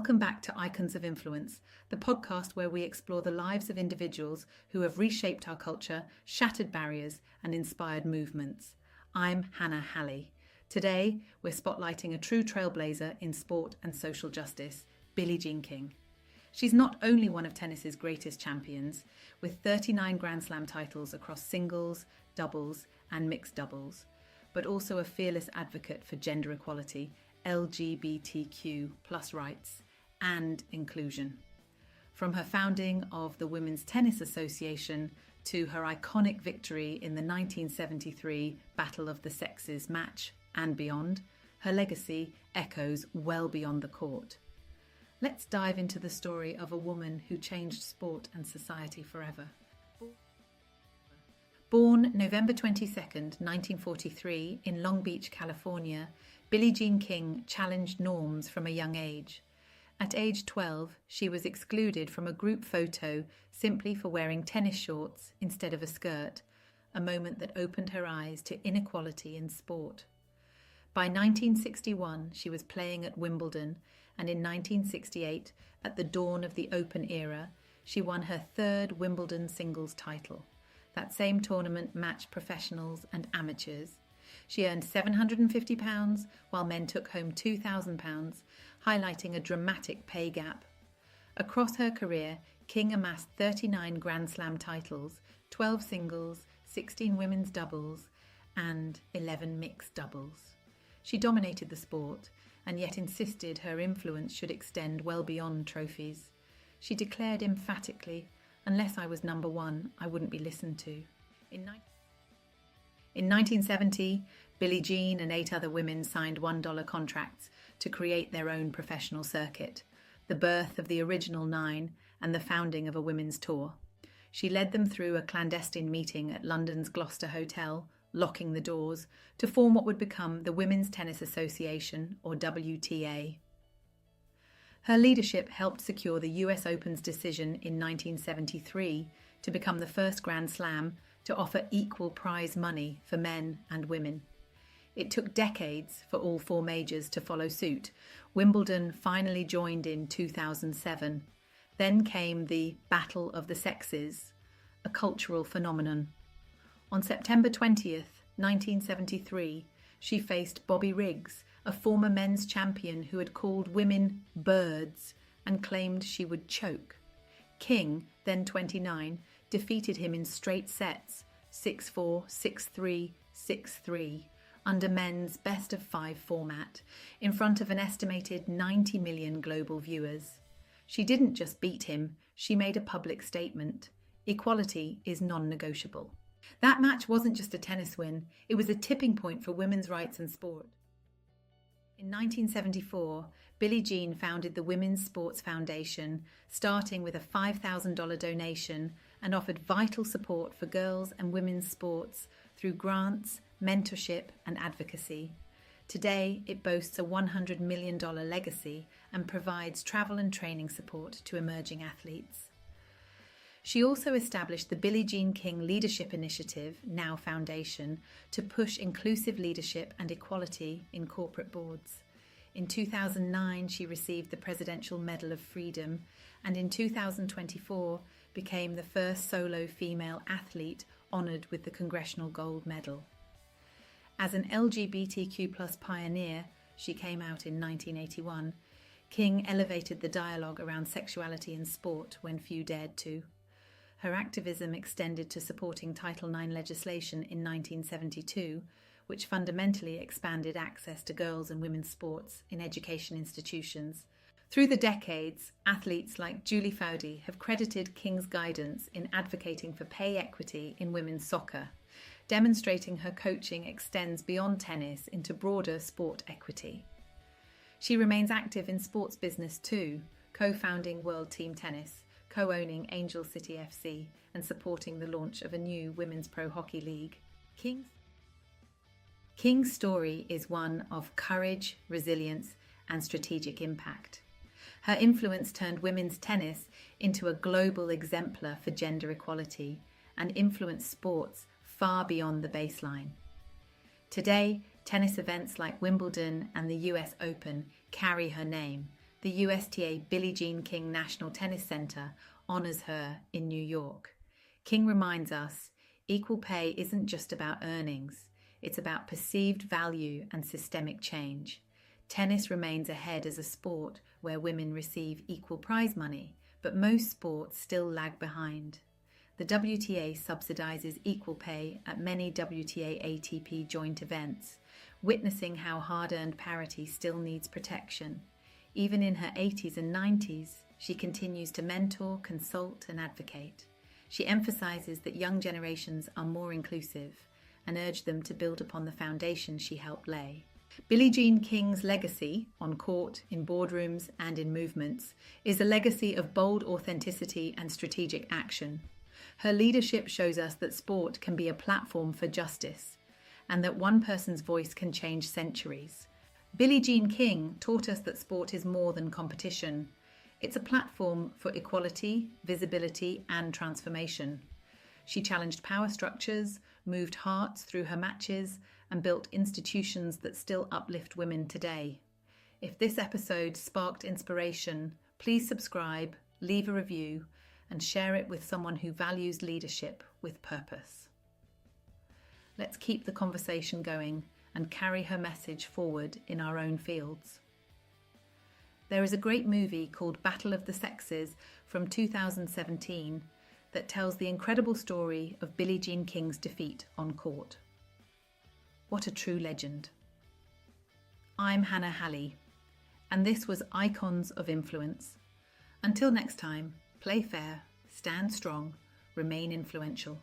Welcome back to Icons of Influence, the podcast where we explore the lives of individuals who have reshaped our culture, shattered barriers, and inspired movements. I'm Hannah Halley. Today, we're spotlighting a true trailblazer in sport and social justice, Billie Jean King. She's not only one of tennis's greatest champions, with 39 Grand Slam titles across singles, doubles, and mixed doubles, but also a fearless advocate for gender equality, LGBTQ plus rights, and inclusion. From her founding of the Women's Tennis Association to her iconic victory in the 1973 Battle of the Sexes match and beyond, her legacy echoes well beyond the court. Let's dive into the story of a woman who changed sport and society forever. Born November 22nd, 1943 in Long Beach, California, Billie Jean King challenged norms from a young age. At age 12, she was excluded from a group photo simply for wearing tennis shorts instead of a skirt, a moment that opened her eyes to inequality in sport. By 1961, she was playing at Wimbledon, and in 1968, at the dawn of the Open era, she won her third Wimbledon singles title. That same tournament matched professionals and amateurs. She earned £750, while men took home £2,000, highlighting a dramatic pay gap. Across her career, King amassed 39 Grand Slam titles, 12 singles, 16 women's doubles, and 11 mixed doubles. She dominated the sport, and yet insisted her influence should extend well beyond trophies. She declared emphatically, "Unless I was number one, I wouldn't be listened to." In 1970, Billie Jean and 8 other women signed $1 contracts to create their own professional circuit, the birth of the original 9 and the founding of a women's tour. She led them through a clandestine meeting at London's Gloucester Hotel, locking the doors, to form what would become the Women's Tennis Association, or WTA. Her leadership helped secure the US Open's decision in 1973 to become the first Grand Slam to offer equal prize money for men and women. It took decades for all 4 majors to follow suit. Wimbledon finally joined in 2007. Then came the Battle of the Sexes, a cultural phenomenon. On September 20th, 1973, she faced Bobby Riggs, a former men's champion who had called women birds and claimed she would choke. King, then 29, defeated him in straight sets, 6-4, 6-3, 6-3, under men's best-of-5 format, in front of an estimated 90 million global viewers. She didn't just beat him, she made a public statement. Equality is non-negotiable. That match wasn't just a tennis win, it was a tipping point for women's rights and sport. In 1974, Billie Jean founded the Women's Sports Foundation, starting with a $5,000 donation, and offered vital support for girls and women's sports through grants, mentorship, and advocacy. Today, it boasts a $100 million legacy and provides travel and training support to emerging athletes. She also established the Billie Jean King Leadership Initiative, now Foundation, to push inclusive leadership and equality in corporate boards. In 2009, she received the Presidential Medal of Freedom, and in 2024 became the first solo female athlete honoured with the Congressional Gold Medal. As an LGBTQ+ pioneer, she came out in 1981, King elevated the dialogue around sexuality in sport when few dared to. Her activism extended to supporting Title IX legislation in 1972, which fundamentally expanded access to girls' and women's sports in education institutions. Through the decades, athletes like Julie Foudy have credited King's guidance in advocating for pay equity in women's soccer, demonstrating her coaching extends beyond tennis into broader sport equity. She remains active in sports business too, co-founding World Team Tennis, co-owning Angel City FC, and supporting the launch of a new women's pro hockey league. King's story is one of courage, resilience, and strategic impact. Her influence turned women's tennis into a global exemplar for gender equality and influenced sports far beyond the baseline. Today, tennis events like Wimbledon and the US Open carry her name, the USTA Billie Jean King National Tennis Center honors her in New York. King reminds us, equal pay isn't just about earnings, it's about perceived value and systemic change. Tennis remains ahead as a sport where women receive equal prize money, but most sports still lag behind. The WTA subsidizes equal pay at many WTA ATP joint events, witnessing how hard-earned parity still needs protection. Even in her 80s and 90s, she continues to mentor, consult, and advocate. She emphasizes that young generations are more inclusive and urged them to build upon the foundation she helped lay. Billie Jean King's legacy, on court, in boardrooms, and in movements, is a legacy of bold authenticity and strategic action. Her leadership shows us that sport can be a platform for justice, and that one person's voice can change centuries. Billie Jean King taught us that sport is more than competition. It's a platform for equality, visibility, and transformation. She challenged power structures, moved hearts through her matches, and built institutions that still uplift women today. If this episode sparked inspiration, please subscribe, leave a review, and share it with someone who values leadership with purpose. Let's keep the conversation going and carry her message forward in our own fields. There is a great movie called Battle of the Sexes from 2017 that tells the incredible story of Billie Jean King's defeat on court. What a true legend. I'm Hannah Halley, and this was Icons of Influence. Until next time, play fair, stand strong, remain influential.